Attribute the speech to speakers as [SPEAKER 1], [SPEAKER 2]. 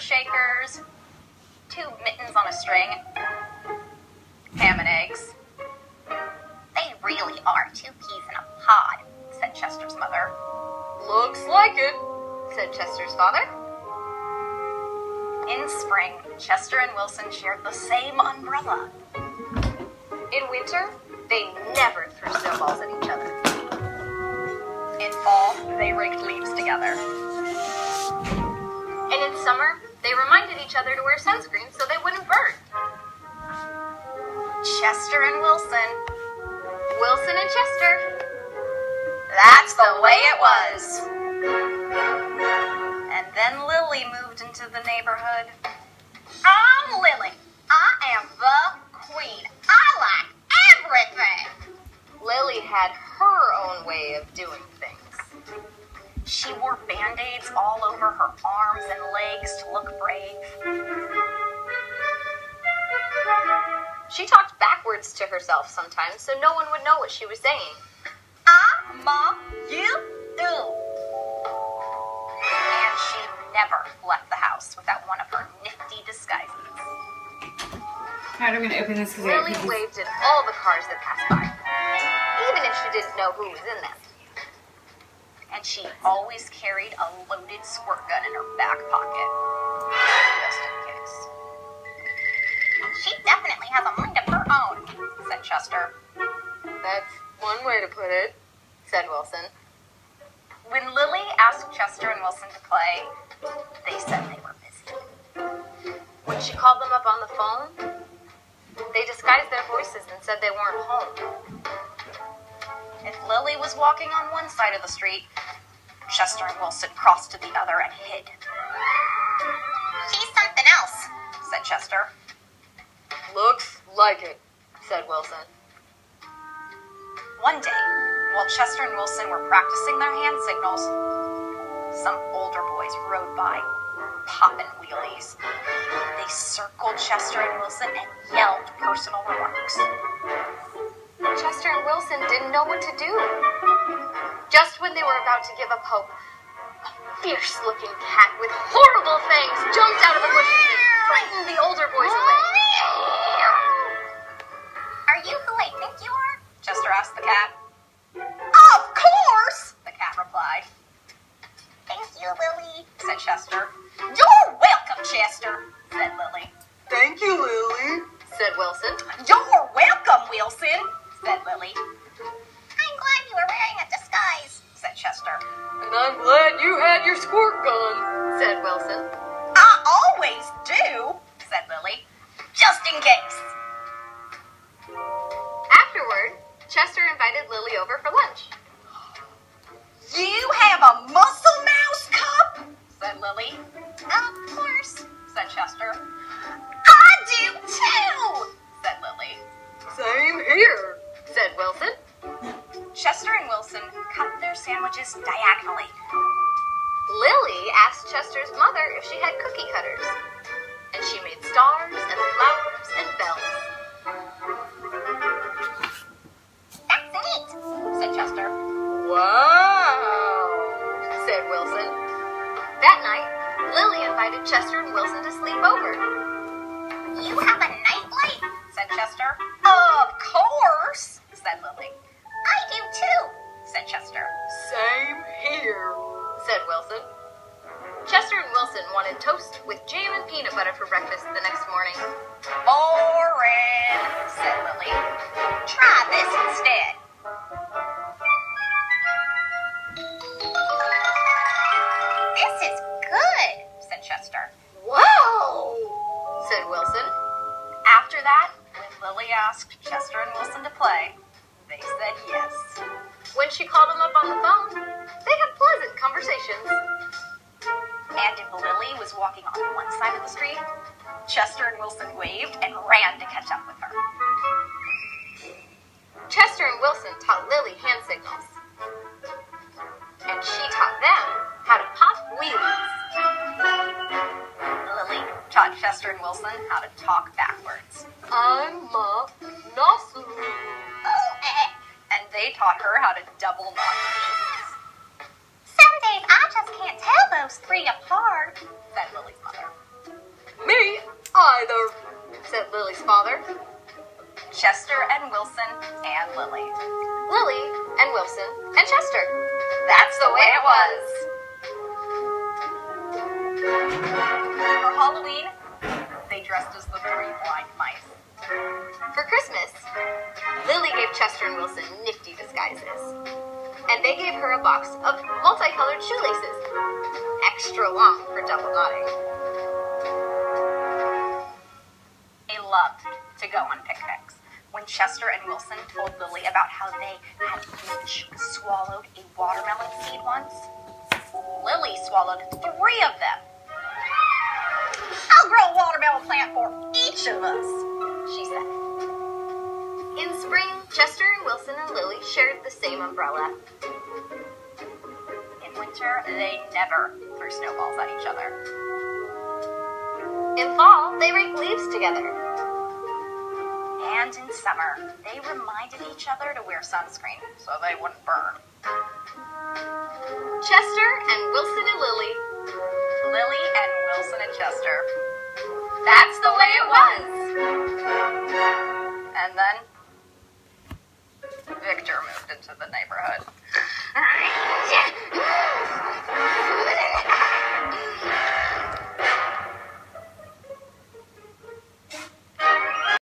[SPEAKER 1] shakers, 2 mittens on a string, ham and eggs. They really are 2 peas in a pod, said Chester's mother.
[SPEAKER 2] Looks like it, said Chester's father.
[SPEAKER 1] In spring, Chester and Wilson shared the same umbrella.
[SPEAKER 2] In winter, they never threw snowballs at each other.
[SPEAKER 1] In fall, they raked leaves together.
[SPEAKER 2] And in summer, they reminded each other to wear sunscreen so they wouldn't burn.
[SPEAKER 1] Chester and Wilson.
[SPEAKER 2] Wilson and Chester.
[SPEAKER 1] That's the way it was. And then Lily moved into the neighborhood. I'm Lily. I am the queen. I like everything.
[SPEAKER 2] Lily had her own way of doing things.
[SPEAKER 1] She wore band-aids all over her arms and legs to look brave.
[SPEAKER 2] She talked backwards to herself sometimes so no one would know what she was saying.
[SPEAKER 1] Ma, you do. And she never left the house without one of her nifty disguises.
[SPEAKER 3] Alright, I'm gonna open this because
[SPEAKER 2] Lily waved at all the cars that passed by, even if she didn't know who was in them.
[SPEAKER 1] And she always carried a loaded squirt gun in her back pocket, just in case. She definitely has a mind of her own, said Chester.
[SPEAKER 2] That's one way to put it, said Wilson.
[SPEAKER 1] When Lily asked Chester and Wilson to play, they said they were busy.
[SPEAKER 2] When she called them up on the phone, they disguised their voices and said they weren't home.
[SPEAKER 1] If Lily was walking on one side of the street, Chester and Wilson crossed to the other and hid. She's something else, said Chester.
[SPEAKER 2] Looks like it, said Wilson.
[SPEAKER 1] One day, while Chester and Wilson were practicing their hand signals, some older boys rode by, popping wheelies. They circled Chester and Wilson and yelled personal remarks.
[SPEAKER 2] Chester and Wilson didn't know what to do. Just when they were about to give up hope, a fierce-looking cat with horrible fangs jumped out of the bushes and frightened the older boys away.
[SPEAKER 1] Are you who I think you are? Chester asked the cat. Of course, the cat replied. Thank you, Lily, said Chester. You're welcome, Chester, said Lily.
[SPEAKER 2] Thank you, Lily, said Wilson.
[SPEAKER 1] You're welcome, Wilson, said Lily. I'm glad you were wearing a disguise, said Chester.
[SPEAKER 2] And I'm glad you had your squirt gun, said Wilson.
[SPEAKER 1] I always do, said Lily, just in case.
[SPEAKER 2] Afterward, Chester invited Lily over for lunch.
[SPEAKER 1] You have a muscle mouse cup? Said Lily. Of course, said Chester. I do too, said Lily.
[SPEAKER 2] Same here, said Wilson.
[SPEAKER 1] Chester and Wilson cut their sandwiches diagonally.
[SPEAKER 2] Lily asked Chester's mother if she had cookie cutters, and she made stars and flowers and bells.
[SPEAKER 1] That's neat, said Chester.
[SPEAKER 2] Wow, said Wilson. That night, Lily invited Chester and Wilson to sleep over.
[SPEAKER 1] You have a nightlight, said Chester. Of course, said Lily. I do too, said Chester.
[SPEAKER 2] Same here, said Wilson. Chester and Wilson wanted toast with jam and peanut butter for breakfast the next morning.
[SPEAKER 1] Boring, said Lily. Try this instead. This is good, said Chester.
[SPEAKER 2] Wow, said Wilson.
[SPEAKER 1] After that, when Lily asked Chester and Wilson to play, they said yes.
[SPEAKER 2] When she called them up on the phone, they had pleasant conversations.
[SPEAKER 1] And if Lily was walking on one side of the street, Chester and Wilson waved and ran to catch up with her.
[SPEAKER 2] Chester and Wilson taught Lily hand signals. And she taught them how to pop wheelies.
[SPEAKER 1] Lily taught Chester and Wilson how to talk backwards.
[SPEAKER 2] I'm a nozzle.
[SPEAKER 1] And they taught her how to double knot her shoes. Some days I just can't tell those 3 apart, said Lily's mother.
[SPEAKER 2] either, said Lily's father.
[SPEAKER 1] Chester and Wilson and Lily.
[SPEAKER 2] Lily and Wilson and Chester.
[SPEAKER 1] That's the way it was. For Halloween, they dressed as the three blind mice.
[SPEAKER 2] For Christmas, Lily gave Chester and Wilson nifty disguises. And they gave her a box of multicolored shoelaces, extra long for double knotting.
[SPEAKER 1] They loved to go on picnics. When Chester and Wilson told Lily about how they had each swallowed a watermelon seed once, Lily swallowed 3 of them. I'll grow a watermelon plant for each of us, she said.
[SPEAKER 2] In spring, Chester and Wilson and Lily shared the same umbrella.
[SPEAKER 1] In winter, they never threw snowballs at each other.
[SPEAKER 2] In fall, they raked leaves together.
[SPEAKER 1] And in summer, they reminded each other to wear sunscreen so they wouldn't burn.
[SPEAKER 2] Chester and Wilson and Lily.
[SPEAKER 1] Lily and Wilson and Chester.
[SPEAKER 2] That's the way it was.
[SPEAKER 1] And then Victor moved into the neighborhood.